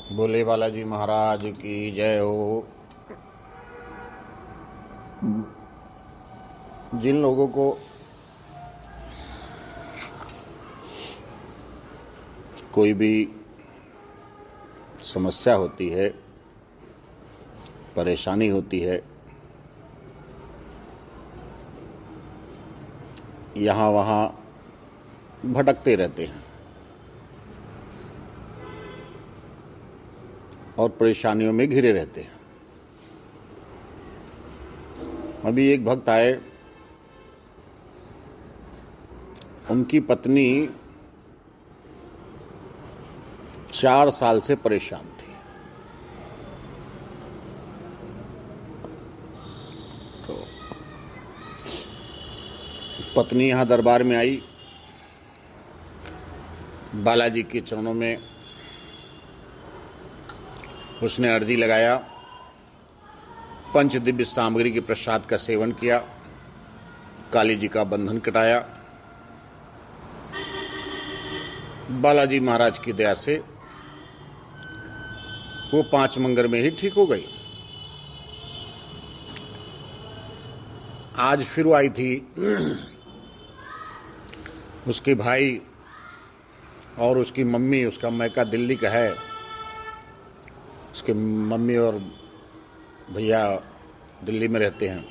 भोले बालाजी महाराज की जय हो। जिन लोगों को कोई भी समस्या होती है, परेशानी होती है, यहाँ वहाँ भटकते रहते हैं और परेशानियों में घिरे रहते हैं। अभी एक भक्त आए, उनकी पत्नी 4 साल से परेशान थी। तो पत्नी यहाँ दरबार में आई, बालाजी के चरणों में उसने अर्जी लगाया, पंच दिव्य सामग्री के प्रसाद का सेवन किया, काली जी का बंधन कटाया। बालाजी महाराज की दया से वो 5 मंगर में ही ठीक हो गई। आज फिर वो आई थी। उसके भाई और उसकी मम्मी, उसका मैका दिल्ली का है, उसके मम्मी और भैया दिल्ली में रहते हैं।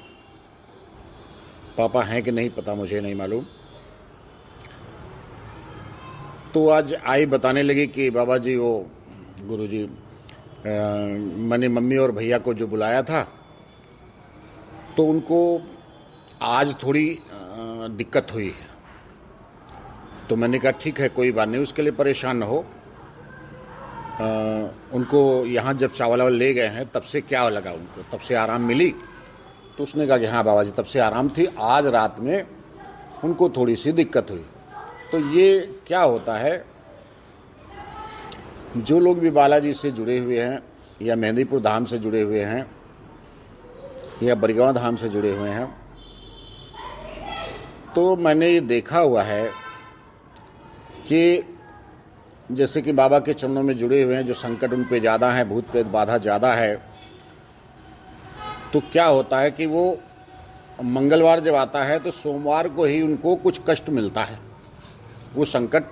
पापा हैं कि नहीं पता, मुझे नहीं मालूम। तो आज आई, बताने लगी कि बाबा जी, वो गुरुजी, मैंने मम्मी और भैया को जो बुलाया था तो उनको आज थोड़ी दिक्कत हुई है। तो मैंने कहा ठीक है, कोई बात नहीं, उसके लिए परेशान न हो। उनको यहाँ जब चावल वावल ले गए हैं तब से क्या लगा, उनको तब से आराम मिली? तो उसने कहा कि हाँ बाबा जी, तब से आराम थी, आज रात में उनको थोड़ी सी दिक्कत हुई। तो ये क्या होता है, जो लोग भी बालाजी से जुड़े हुए हैं या मेहंदीपुर धाम से जुड़े हुए हैं या बरगांव धाम से जुड़े हुए हैं, तो मैंने ये देखा हुआ है कि जैसे कि बाबा के चरणों में जुड़े हुए हैं, जो संकट उन पे ज़्यादा है, भूत प्रेत बाधा ज़्यादा है, तो क्या होता है कि वो मंगलवार जब आता है तो सोमवार को ही उनको कुछ कष्ट मिलता है, वो संकट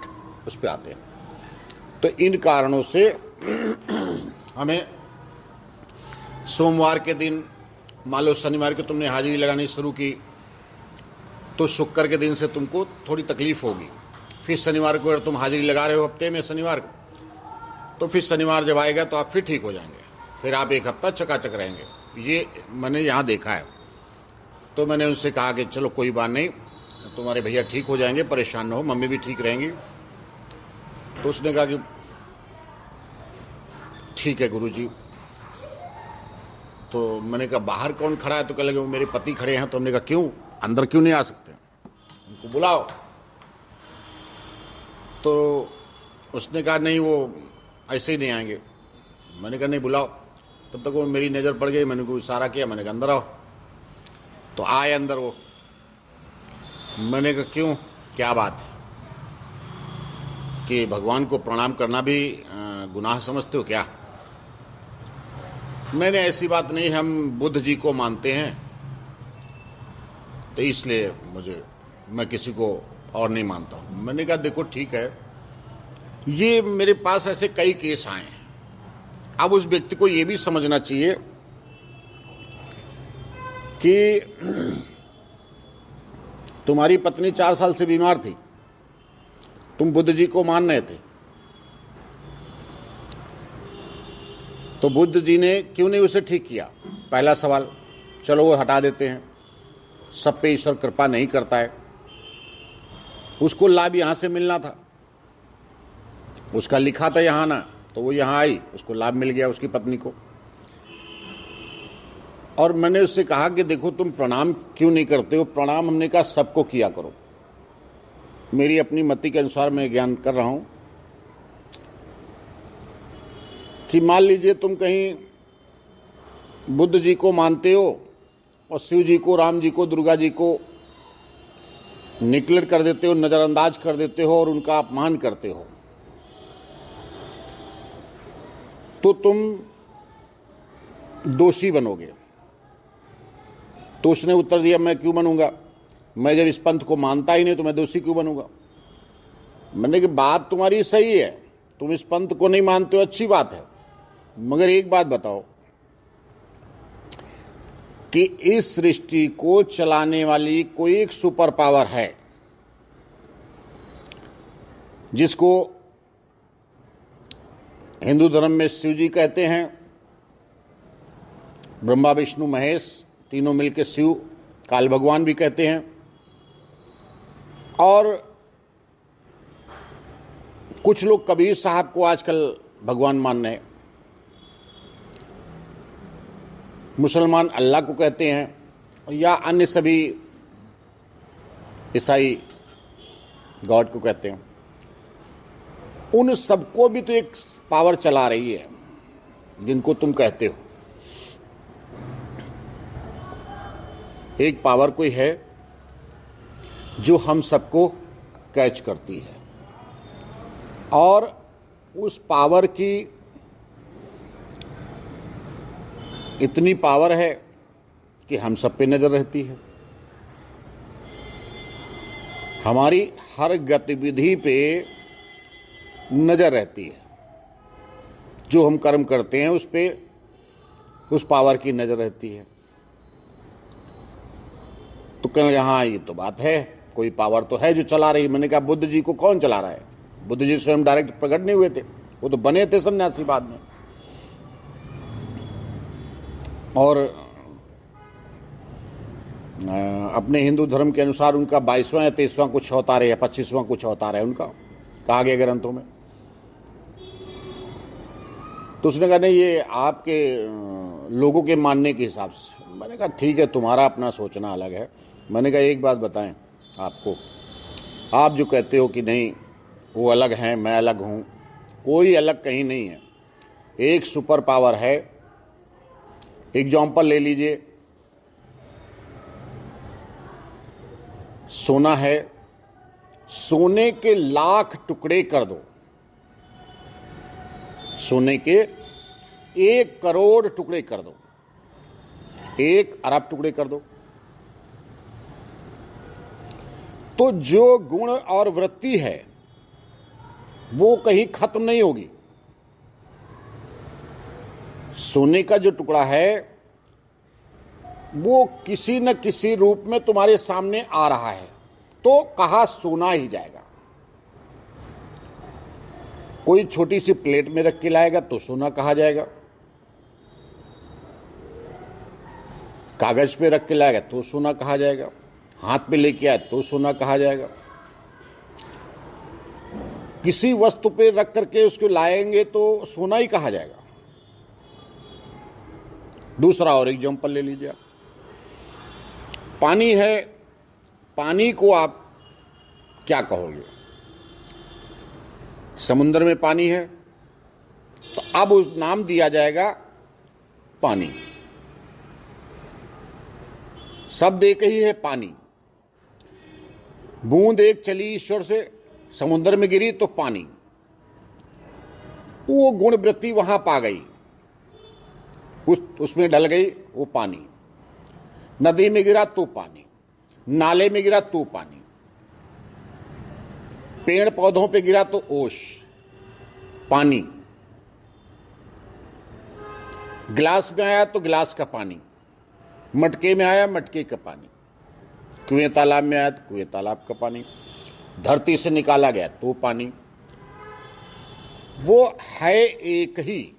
उस पर आते हैं। तो इन कारणों से हमें सोमवार के दिन, मान लो शनिवार को तुमने हाजिरी लगानी शुरू की तो शुक्र के दिन से तुमको थोड़ी तकलीफ होगी। फिर शनिवार को अगर तुम हाजिरी लगा रहे हो हफ्ते में शनिवार को, तो फिर शनिवार जब आएगा तो आप फिर ठीक हो जाएंगे, फिर आप एक हफ्ता चकाचक रहेंगे। ये मैंने यहाँ देखा है। तो मैंने उनसे कहा कि चलो कोई बात नहीं, तुम्हारे भैया ठीक हो जाएंगे, परेशान न हो, मम्मी भी ठीक रहेंगी। तो उसने कहा कि ठीक है गुरुजी। तो मैंने कहा बाहर कौन खड़ा है? तो कह लगे वो मेरे पति खड़े हैं। तो हमने कहा क्यों, अंदर क्यों नहीं आ सकते, उनको बुलाओ। तो उसने कहा नहीं, वो ऐसे ही नहीं आएंगे। मैंने कहा नहीं, बुलाओ। तब तक वो मेरी नज़र पड़ गई, मैंने को इशारा किया, मैंने कहा अंदर आओ। तो आए अंदर वो। मैंने कहा क्यों, क्या बात है, कि भगवान को प्रणाम करना भी गुनाह समझते हो क्या? मैंने ऐसी बात नहीं, हम बुद्ध जी को मानते हैं, तो इसलिए मैं किसी को और नहीं मानता हूँ। मैंने कहा देखो ठीक है, ये मेरे पास ऐसे कई केस आए हैं। अब उस व्यक्ति को ये भी समझना चाहिए कि तुम्हारी पत्नी 4 साल से बीमार थी, तुम बुद्ध जी को मान रहे थे, तो बुद्ध जी ने क्यों नहीं उसे ठीक किया? पहला सवाल। चलो वो हटा देते हैं, सब पे ईश्वर कृपा नहीं करता है। उसको लाभ यहां से मिलना था, उसका लिखा था यहां ना, तो वो यहां आई, उसको लाभ मिल गया, उसकी पत्नी को। और मैंने उससे कहा कि देखो तुम प्रणाम क्यों नहीं करते हो? प्रणाम हमने कहा सबको किया करो। मेरी अपनी मति के अनुसार मैं ज्ञान कर रहा हूं कि मान लीजिए तुम कहीं बुद्ध जी को मानते हो और शिव जी को, राम जी को, दुर्गा जी को निग्लेक्ट कर देते हो, नज़रअंदाज कर देते हो और उनका अपमान करते हो, तो तुम दोषी बनोगे। तो उसने उत्तर दिया, मैं क्यों बनूंगा, मैं जब इस पंथ को मानता ही नहीं तो मैं दोषी क्यों बनूंगा। मैंने कि बात तुम्हारी सही है, तुम इस पंथ को नहीं मानते हो, अच्छी बात है, मगर एक बात बताओ कि इस सृष्टि को चलाने वाली कोई एक सुपर पावर है जिसको हिंदू धर्म में शिव जी कहते हैं, ब्रह्मा विष्णु महेश तीनों मिलकर शिव काल भगवान भी कहते हैं, और कुछ लोग कबीर साहब को आजकल भगवान मान रहे हैं, मुसलमान अल्लाह को कहते हैं, या अन्य सभी ईसाई गॉड को कहते हैं। उन सबको भी तो एक पावर चला रही है जिनको तुम कहते हो। एक पावर कोई है जो हम सबको कैच करती है, और उस पावर की इतनी पावर है कि हम सब पे नजर रहती है, हमारी हर गतिविधि पे नजर रहती है, जो हम कर्म करते हैं उस पे उस पावर की नजर रहती है। तो कहना यहाँ ये तो बात है, कोई पावर तो है जो चला रही। मैंने कहा बुद्ध जी को कौन चला रहा है, बुद्ध जी स्वयं डायरेक्ट प्रकट नहीं हुए थे, वो तो बने थे सन्यासी बाद में। और अपने हिंदू धर्म के अनुसार उनका 22वां या 23वां कुछ अवतार है या 25वां कुछ अवतार है उनका, कहा गया ग्रंथों में। तो उसने कहा नहीं ये आपके लोगों के मानने के हिसाब से। मैंने कहा ठीक है, तुम्हारा अपना सोचना अलग है। मैंने कहा एक बात बताएं आपको, आप जो कहते हो कि नहीं वो अलग हैं मैं अलग हूं, कोई अलग कहीं नहीं है, एक सुपर पावर है। एग्जाम्पल ले लीजिए, सोना है, सोने के लाख टुकड़े कर दो, सोने के 1 करोड़ टुकड़े कर दो, 1 अरब टुकड़े कर दो, तो जो गुण और वृत्ति है वो कहीं खत्म नहीं होगी। सोने का जो टुकड़ा है वो किसी न किसी रूप में तुम्हारे सामने आ रहा है, तो कहा सोना ही जाएगा। कोई छोटी सी प्लेट में रख के लाएगा तो सोना कहा जाएगा, कागज पे रख के लाएगा तो सोना कहा जाएगा, हाथ पे लेके आए तो सोना कहा जाएगा। किसी वस्तु पे रख करके उसको लाएंगे तो सोना ही कहा जाएगा। दूसरा और एग्जाम्पल ले लीजिए, पानी है, पानी को आप क्या कहोगे? समुद्र में पानी है तो अब उस नाम दिया जाएगा पानी, शब्द एक ही है पानी। बूंद एक चली ईश्वर से समुद्र में गिरी तो पानी, वो गुण वृत्ति वहां पा गई, उसमें डल गई वो पानी। नदी में गिरा तो पानी, नाले में गिरा तो पानी, पेड़ पौधों पे गिरा तो ओश पानी, गिलास में आया तो गिलास का पानी, मटके में आया मटके का पानी, कुएं तालाब में आया तो कुएं तालाब का पानी, धरती से निकाला गया तो पानी। वो है एक ही।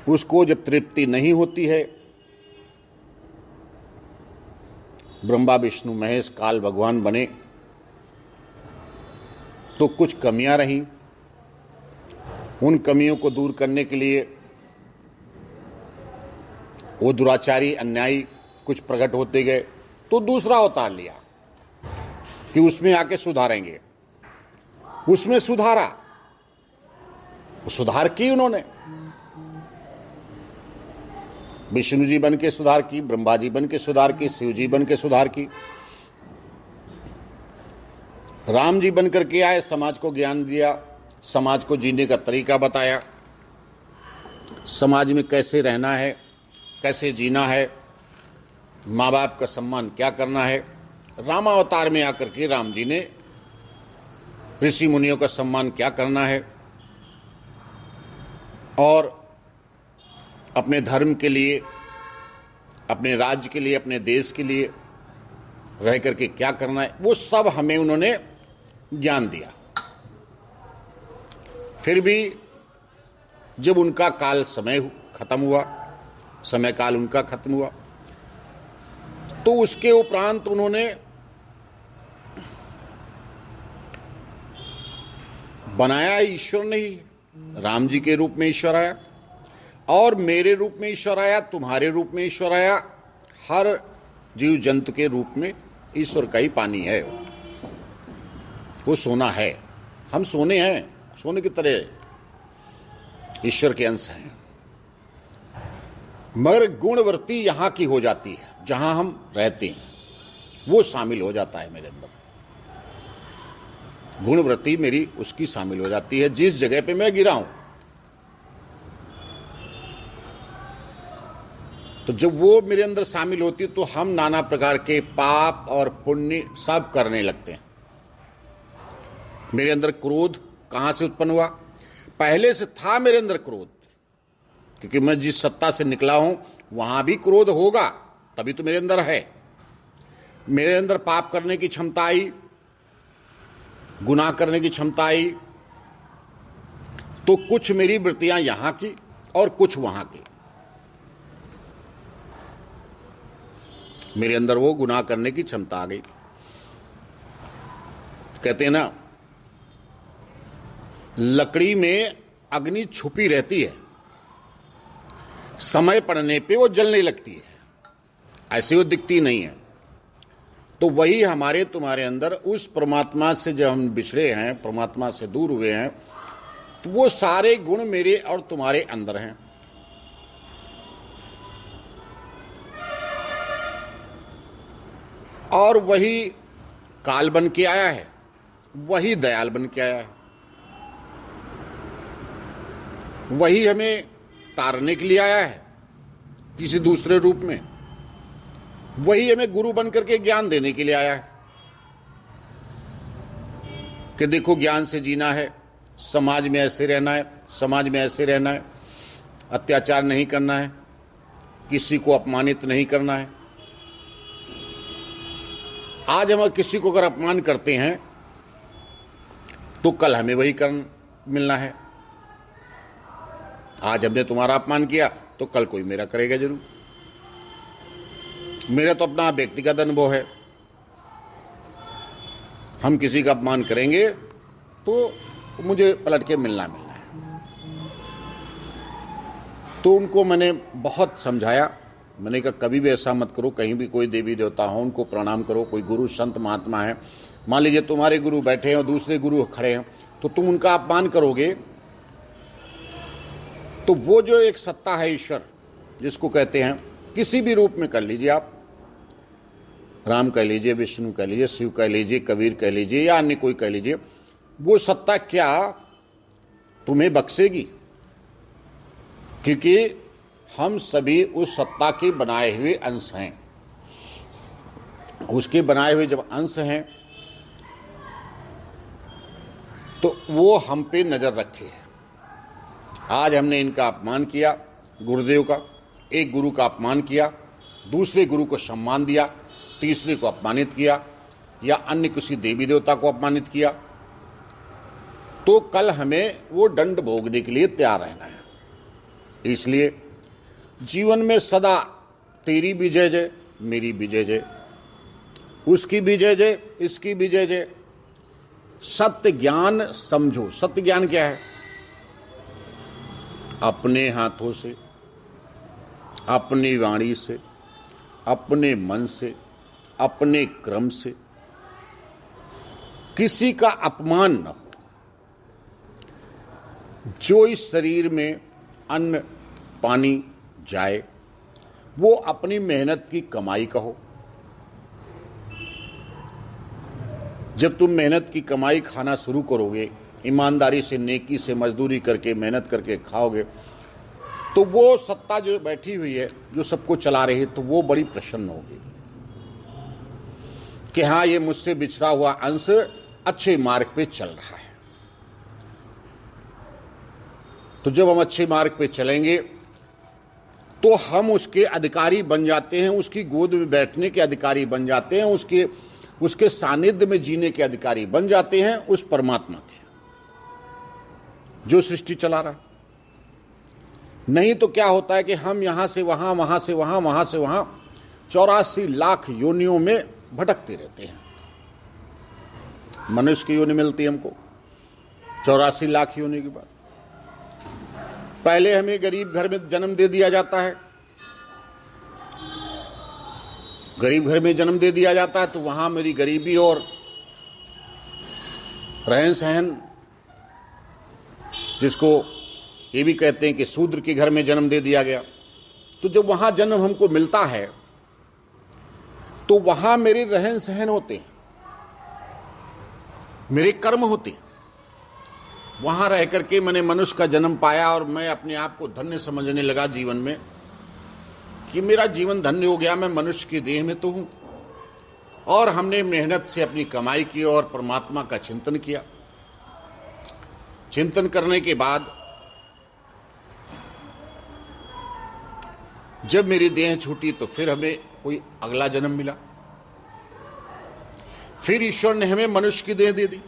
उसको जब तृप्ति नहीं होती है, ब्रह्मा विष्णु महेश काल भगवान बने तो कुछ कमियां रहीं, उन कमियों को दूर करने के लिए वो दुराचारी अन्यायी कुछ प्रकट होते गए, तो दूसरा अवतार लिया कि उसमें आके सुधारेंगे। उसमें सुधारा, सुधार की उन्होंने, विष्णु जी बन के सुधार की, ब्रह्मा जी बन के सुधार की, शिव जी बन के सुधार की। राम जी बन करके आए, समाज को ज्ञान दिया, समाज को जीने का तरीका बताया, समाज में कैसे रहना है, कैसे जीना है, माँ बाप का सम्मान क्या करना है। रामावतार में आकर के राम जी ने ऋषि मुनियों का सम्मान क्या करना है और अपने धर्म के लिए, अपने राज्य के लिए, अपने देश के लिए रह करके क्या करना है, वो सब हमें उन्होंने ज्ञान दिया। फिर भी जब उनका काल समय खत्म हुआ, समय काल उनका खत्म हुआ, तो उसके उपरांत उन्होंने बनाया ईश्वर नहीं, राम जी के रूप में ईश्वर आया और मेरे रूप में ईश्वर आया, तुम्हारे रूप में ईश्वर आया, हर जीव जंतु के रूप में ईश्वर का ही पानी है, वो सोना है। हम सोने हैं, सोने की तरह ईश्वर के अंश हैं, मगर गुणवृत्ति यहां की हो जाती है, जहां हम रहते हैं वो शामिल हो जाता है मेरे अंदर। गुणवृत्ति मेरी उसकी शामिल हो जाती है जिस जगह पे मैं गिरा हूं। तो जब वो मेरे अंदर शामिल होती है तो हम नाना प्रकार के पाप और पुण्य सब करने लगते हैं। मेरे अंदर क्रोध कहां से उत्पन्न हुआ? पहले से था मेरे अंदर क्रोध, क्योंकि मैं जिस सत्ता से निकला हूं वहां भी क्रोध होगा, तभी तो मेरे अंदर है। मेरे अंदर पाप करने की क्षमता आई, गुनाह करने की क्षमता आई, तो कुछ मेरी वृत्तियां यहां की और कुछ वहां की। मेरे अंदर वो गुनाह करने की क्षमता आ गई। कहते हैं ना, लकड़ी में अग्नि छुपी रहती है, समय पड़ने पे वो जलने लगती है, ऐसे वो दिखती नहीं है। तो वही हमारे तुम्हारे अंदर उस परमात्मा से जब हम बिछड़े हैं, परमात्मा से दूर हुए हैं, तो वो सारे गुण मेरे और तुम्हारे अंदर हैं। और वही काल बन के आया है, वही दयाल बन के आया है, वही हमें तारने के लिए आया है किसी दूसरे रूप में, वही हमें गुरु बन करके ज्ञान देने के लिए आया है कि देखो ज्ञान से जीना है, समाज में ऐसे रहना है, समाज में ऐसे रहना है, अत्याचार नहीं करना है, किसी को अपमानित नहीं करना है। आज हम किसी को अगर अपमान करते हैं तो कल हमें वही कर्म मिलना है। आज हमने तुम्हारा अपमान किया तो कल कोई मेरा करेगा जरूर। मेरा तो अपना व्यक्तिगत अनुभव है, हम किसी का अपमान करेंगे तो मुझे पलट के मिलना है। तो उनको मैंने बहुत समझाया, मैंने कहा कभी भी ऐसा मत करो, कहीं भी कोई देवी देवता हो उनको प्रणाम करो, कोई गुरु संत महात्मा है, मान लीजिए तुम्हारे गुरु बैठे हैं और दूसरे गुरु खड़े हैं, तो तुम उनका अपमान करोगे तो वो जो एक सत्ता है ईश्वर जिसको कहते हैं, किसी भी रूप में कर लीजिए आप, राम कह लीजिए, विष्णु कह लीजिए, शिव कह लीजिए, कबीर कह लीजिए या अन्य कोई कह लीजिए, वो सत्ता क्या तुम्हें बख्शेगी? क्योंकि हम सभी उस सत्ता के बनाए हुए अंश हैं। उसके बनाए हुए जब अंश हैं तो वो हम पे नजर रखे है। आज हमने इनका अपमान किया, गुरुदेव का, एक गुरु का अपमान किया, दूसरे गुरु को सम्मान दिया, तीसरे को अपमानित किया या अन्य किसी देवी देवता को अपमानित किया, तो कल हमें वो दंड भोगने के लिए तैयार रहना है। इसलिए जीवन में सदा तेरी भी जय जय, मेरी भी जय जय, उसकी भी जय जय, इसकी भी जय जय। सत्य ज्ञान समझो। सत्य ज्ञान क्या है? अपने हाथों से, अपनी वाणी से, अपने मन से, अपने क्रम से किसी का अपमान न हो। जो इस शरीर में अन्न पानी जाए वो अपनी मेहनत की कमाई का हो। जब तुम मेहनत की कमाई खाना शुरू करोगे, ईमानदारी से, नेकी से, मजदूरी करके, मेहनत करके खाओगे, तो वो सत्ता जो बैठी हुई है, जो सबको चला रही है, तो वो बड़ी प्रसन्न होगी कि हाँ, ये मुझसे बिछड़ा हुआ अंश अच्छे मार्ग पे चल रहा है। तो जब हम अच्छे मार्ग पे चलेंगे तो हम उसके अधिकारी बन जाते हैं, उसकी गोद में बैठने के अधिकारी बन जाते हैं, उसके सानिध्य में जीने के अधिकारी बन जाते हैं, उस परमात्मा के जो सृष्टि चला रहा है। नहीं तो क्या होता है कि हम यहां से वहां, वहां से वहां, वहां से वहां 84 लाख योनियों में भटकते रहते हैं। मनुष्य की योनि मिलती है हमको 84 लाख योनि के बाद। पहले हमें गरीब घर में जन्म दे दिया जाता है, गरीब घर में जन्म दे दिया जाता है, तो वहां मेरी गरीबी और रहन सहन, जिसको ये भी कहते हैं कि शूद्र के घर में जन्म दे दिया गया। तो जब वहां जन्म हमको मिलता है तो वहां मेरे रहन सहन होते हैं, मेरे कर्म होते हैं। वहां रह करके मैंने मनुष्य का जन्म पाया और मैं अपने आप को धन्य समझने लगा जीवन में कि मेरा जीवन धन्य हो गया, मैं मनुष्य की देह में तो हूं। और हमने मेहनत से अपनी कमाई की और परमात्मा का चिंतन किया। चिंतन करने के बाद जब मेरी देह छूटी तो फिर हमें कोई अगला जन्म मिला। फिर ईश्वर ने हमें मनुष्य की देह दे दी।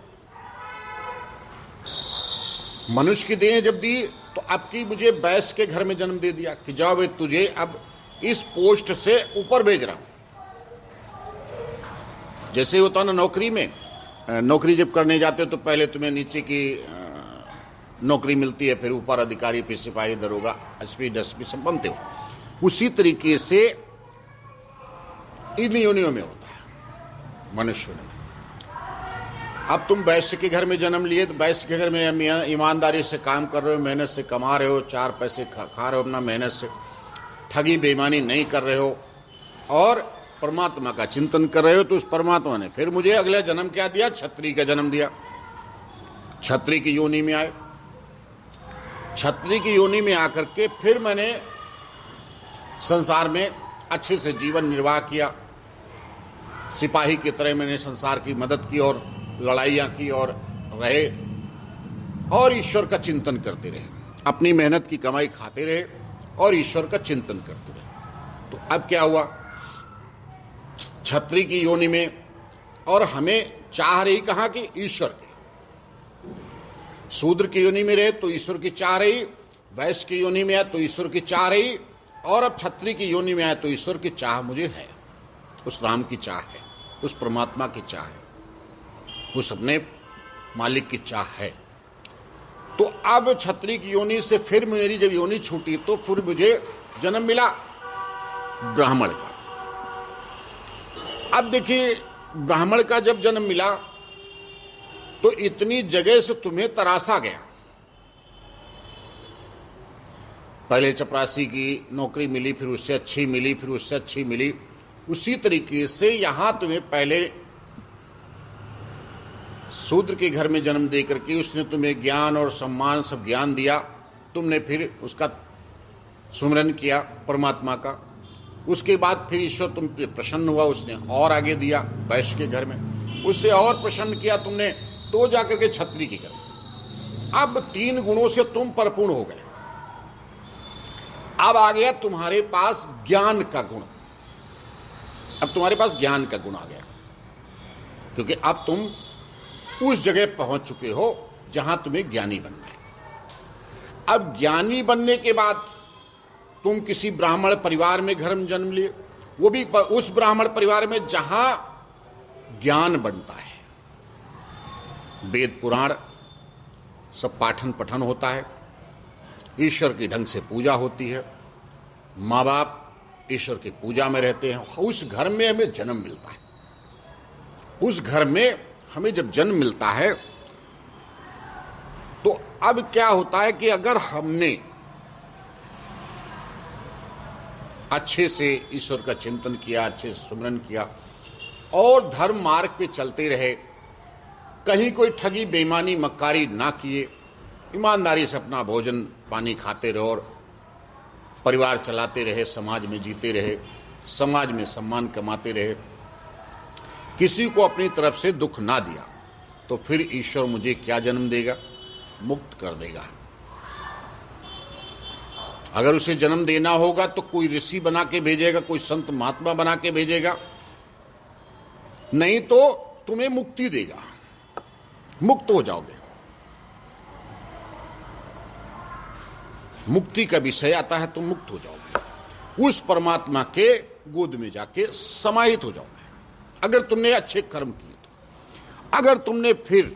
मनुष्य की देह जब दी तो अब की मुझे वैश्य के घर में जन्म दे दिया कि जाओ वे तुझे अब इस पोस्ट से ऊपर भेज रहा हूं। जैसे होता ना नौकरी में, नौकरी जब करने जाते हो तो पहले तुम्हें नीचे की नौकरी मिलती है, फिर ऊपर अधिकारी, फिर सिपाही, दरोगा, एसपी, डीएसपी सब बनते हो। उसी तरीके से इन योनियों में होता है मनुष्य में। अब तुम वैश्य के घर में जन्म लिए तो वैश्य के घर में ईमानदारी से काम कर रहे हो, मेहनत से कमा रहे हो, 4 पैसे खा रहे हो अपना मेहनत से, ठगी बेईमानी नहीं कर रहे हो और परमात्मा का चिंतन कर रहे हो। तो उस परमात्मा ने फिर मुझे अगला जन्म क्या दिया? क्षत्रिय का जन्म दिया। क्षत्रिय की योनि में आए। क्षत्रिय की योनि में आकर के फिर मैंने संसार में अच्छे से जीवन निर्वाह किया। सिपाही की तरह मैंने संसार की मदद की और लड़ाइयाँ की और रहे और ईश्वर का चिंतन करते रहे, अपनी मेहनत की कमाई खाते रहे और ईश्वर का चिंतन करते रहे। तो अब क्या हुआ? क्षत्रिय की योनि में, और हमें चाह रही कहाँ की? ईश्वर की। शूद्र की योनि में रहे तो ईश्वर की चाह रही, वैश्य की योनि में आए तो ईश्वर की चाह रही, और अब क्षत्रिय की योनि में आए तो ईश्वर की चाह मुझे है। उस राम की चाह है, उस परमात्मा की चाह है, उस अपने मालिक की चाह है। तो अब क्षत्रिय की योनि से फिर मेरी जब योनि छूटी तो फिर मुझे जन्म मिला ब्राह्मण का। अब देखिए, ब्राह्मण का जब जन्म मिला तो इतनी जगह से तुम्हें तरासा गया। पहले चपरासी की नौकरी मिली, फिर उससे अच्छी मिली, फिर उससे अच्छी मिली। उसी तरीके से यहां तुम्हें पहले शूद्र के घर में जन्म दे करके उसने तुम्हें ज्ञान और सम्मान सब ज्ञान दिया। तुमने फिर उसका सुमिरन किया परमात्मा का। उसके बाद फिर ईश्वर तुम पे प्रसन्न हुआ, उसने और आगे दिया वैश्य के घर में, उससे और प्रसन्न किया तुमने, तो जाकर के क्षत्रिय के घर। अब 3 गुणों से तुम परिपूर्ण हो गए। अब आ गया तुम्हारे पास ज्ञान का गुण। अब तुम्हारे पास ज्ञान का गुण आ गया, क्योंकि अब तुम उस जगह पहुंच चुके हो जहां तुम्हें ज्ञानी बनना है। अब ज्ञानी बनने के बाद तुम किसी ब्राह्मण परिवार में घर में जन्म लिए, वो भी उस ब्राह्मण परिवार में जहां ज्ञान बनता है, वेद पुराण सब पाठन पठन होता है, ईश्वर की ढंग से पूजा होती है, माँ बाप ईश्वर की पूजा में रहते हैं। उस घर में हमें जन्म मिलता है। उस घर में हमें जब जन्म मिलता है तो अब क्या होता है कि अगर हमने अच्छे से ईश्वर का चिंतन किया, अच्छे से सुमिरन किया और धर्म मार्ग पे चलते रहे कहीं कोई ठगी बेईमानी मक्कारी ना किए, ईमानदारी से अपना भोजन पानी खाते रहो और परिवार चलाते रहे, समाज में जीते रहे, समाज में सम्मान कमाते रहे, किसी को अपनी तरफ से दुख ना दिया, तो फिर ईश्वर मुझे क्या जन्म देगा? मुक्त कर देगा। अगर उसे जन्म देना होगा तो कोई ऋषि बना के भेजेगा, कोई संत महात्मा बना के भेजेगा, नहीं तो तुम्हें मुक्ति देगा, मुक्त हो जाओगे। मुक्ति का विषय आता है तो मुक्त हो जाओगे, उस परमात्मा के गोद में जाके समाहित हो जाओगे, अगर तुमने अच्छे कर्म किए तो। अगर तुमने फिर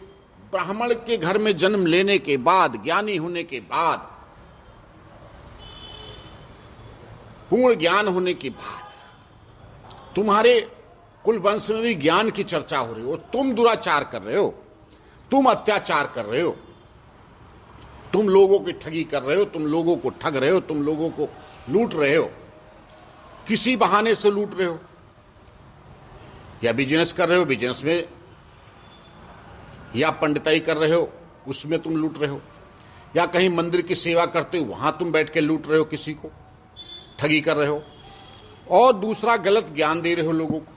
ब्राह्मण के घर में जन्म लेने के बाद, ज्ञानी होने के बाद, पूर्ण ज्ञान होने के बाद, तुम्हारे कुल वंश में भी ज्ञान की चर्चा हो रही हो, तुम दुराचार कर रहे हो, तुम अत्याचार कर रहे हो, तुम लोगों की ठगी कर रहे हो, तुम लोगों को ठग रहे हो, तुम लोगों को लूट रहे हो, किसी बहाने से लूट रहे हो, या बिजनेस कर रहे हो, बिजनेस में, या पंडिताई कर रहे हो, उसमें तुम लूट रहे हो, या कहीं मंदिर की सेवा करते हो, वहां तुम बैठ के लूट रहे हो, किसी को ठगी कर रहे हो, और दूसरा गलत ज्ञान दे रहे हो लोगों को,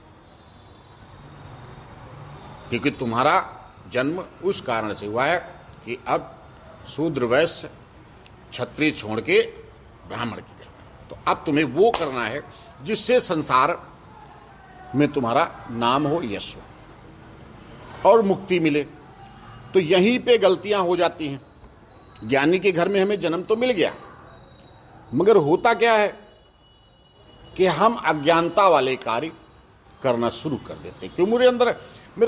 क्योंकि तुम्हारा जन्म उस कारण से हुआ है कि अब शूद्र वैश्य क्षत्रिय छोड़ के ब्राह्मण की जन्म, तो अब तुम्हें वो करना है जिससे संसार में तुम्हारा नाम हो, यश हो और मुक्ति मिले। तो यहीं पे गलतियां हो जाती हैं। ज्ञानी के घर में हमें जन्म तो मिल गया, मगर होता क्या है कि हम अज्ञानता वाले कार्य करना शुरू कर देते हैं। क्यों? मेरे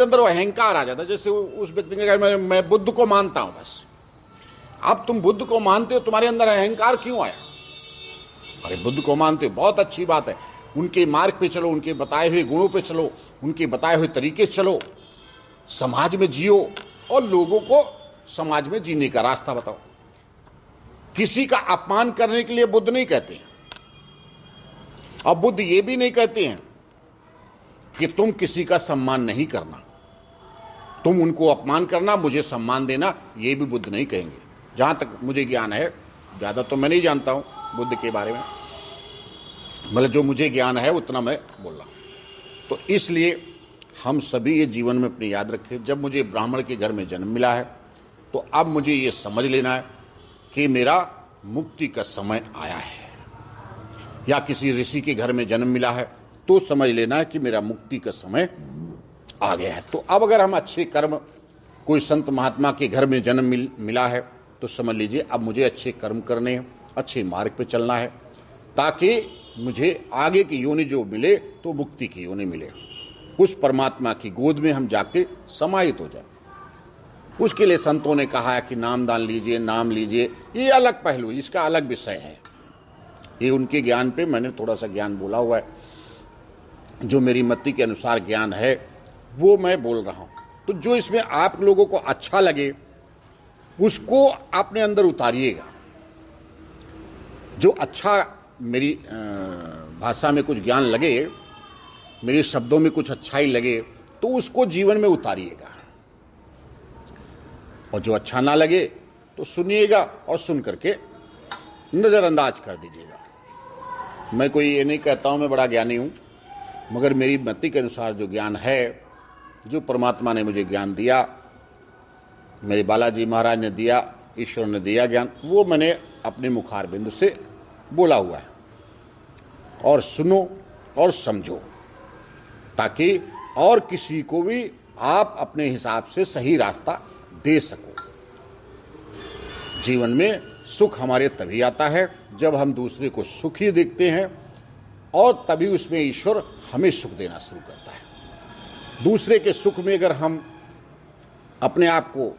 अंदर वो अहंकार आ जाता है। जैसे उस व्यक्ति ने कहा मैं बुद्ध को मानता हूं, बस। अब तुम बुद्ध को मानते हो, तुम्हारे अंदर अहंकार क्यों आया? अरे बुद्ध को मानते हो, बहुत अच्छी बात है, उनके मार्ग पे चलो, उनके बताए हुए गुणों पे चलो, उनके बताए हुए तरीके से चलो, समाज में जियो और लोगों को समाज में जीने का रास्ता बताओ। किसी का अपमान करने के लिए बुद्ध नहीं कहते हैं। अब बुद्ध ये भी नहीं कहते हैं कि तुम किसी का सम्मान नहीं करना, तुम उनको अपमान करना, मुझे सम्मान देना, ये भी बुद्ध नहीं कहेंगे। जहां तक मुझे ज्ञान है, ज्यादा तो मैं नहीं जानता हूं बुद्ध के बारे में, मतलब जो मुझे ज्ञान है उतना मैं बोल रहा हूं। तो इसलिए हम सभी ये जीवन में अपनी याद रखें, जब मुझे ब्राह्मण के घर में जन्म मिला है तो अब मुझे ये समझ लेना है कि मेरा मुक्ति का समय आया है, या किसी ऋषि के घर में जन्म मिला है तो समझ लेना है कि मेरा मुक्ति का समय आ गया है। तो अब अगर हम अच्छे कर्म, कोई संत महात्मा के घर में जन्म मिला है तो समझ लीजिए अब मुझे अच्छे कर्म करने हैं, अच्छे मार्ग पे चलना है, ताकि मुझे आगे की योनि जो मिले तो मुक्ति की योनि मिले, उस परमात्मा की गोद में हम जाके समाहित हो जाए। उसके लिए संतों ने कहा है कि नाम दान लीजिए, नाम लीजिए, ये अलग पहलू, इसका अलग विषय है। ये उनके ज्ञान पे मैंने थोड़ा सा ज्ञान बोला हुआ है, जो मेरी मति के अनुसार ज्ञान है वो मैं बोल रहा हूं। तो जो इसमें आप लोगों को अच्छा लगे उसको अपने अंदर उतारिएगा। जो अच्छा मेरी भाषा में कुछ ज्ञान लगे, मेरे शब्दों में कुछ अच्छाई लगे, तो उसको जीवन में उतारिएगा, और जो अच्छा ना लगे तो सुनिएगा और सुन करके नज़रअंदाज कर दीजिएगा। मैं कोई ये नहीं कहता हूँ मैं बड़ा ज्ञानी हूँ, मगर मेरी मति के अनुसार जो ज्ञान है, जो परमात्मा ने मुझे ज्ञान दिया, मेरे बालाजी महाराज ने दिया, ईश्वर ने दिया ज्ञान, वो मैंने अपने मुखार बिंदु से बोला हुआ है। और सुनो और समझो, ताकि और किसी को भी आप अपने हिसाब से सही रास्ता दे सको। जीवन में सुख हमारे तभी आता है जब हम दूसरे को सुखी देखते हैं, और तभी उसमें ईश्वर हमें सुख देना शुरू करता है। दूसरे के सुख में अगर हम अपने आप को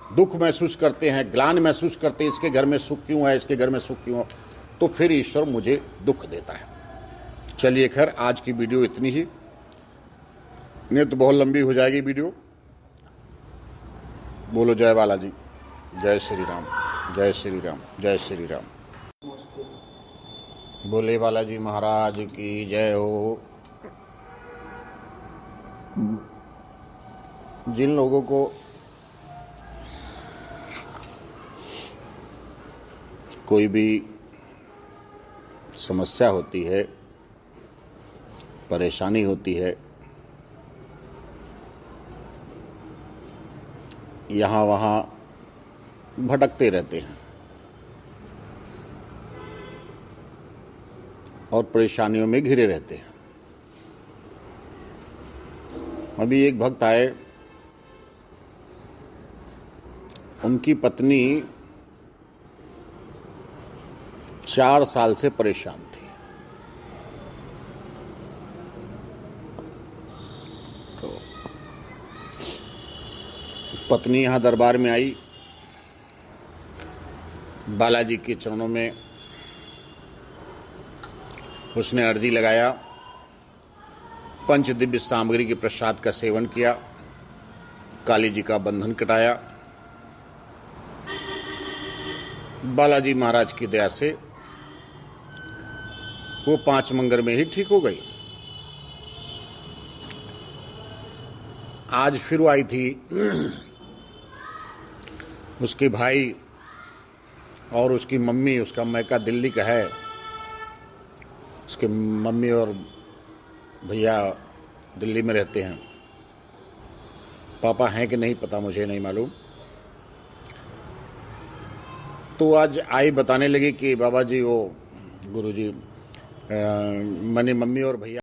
दुख महसूस करते हैं, ग्लानि महसूस करते हैं, इसके घर में सुख क्यों है, इसके घर में सुख क्यों है, तो फिर ईश्वर मुझे दुख देता है। चलिए खैर, आज की वीडियो इतनी ही, नहीं तो बहुत लंबी हो जाएगी वीडियो। बोलो जय बालाजी, जय श्री राम, जय श्री राम, जय श्री राम। बोले बालाजी महाराज की जय हो। जिन लोगों को कोई भी समस्या होती है, परेशानी होती है, यहाँ वहाँ भटकते रहते हैं और परेशानियों में घिरे रहते हैं। अभी एक भक्त आए, उनकी पत्नी 4 साल से परेशान थी। तो पत्नी यहाँ दरबार में आई, बालाजी के चरणों में उसने अर्जी लगाया, पंच दिव्य सामग्री के प्रसाद का सेवन किया, काली जी का बंधन कटाया। बालाजी महाराज की दया से वो 5 मंगर में ही ठीक हो गई। आज फिर वो आई थी। उसके भाई और उसकी मम्मी, उसका मैका दिल्ली का है, उसके मम्मी और भैया दिल्ली में रहते हैं। पापा हैं कि नहीं पता, मुझे नहीं मालूम। तो आज आई, बताने लगी कि बाबा जी, वो गुरु जी, मैंने मम्मी और भैया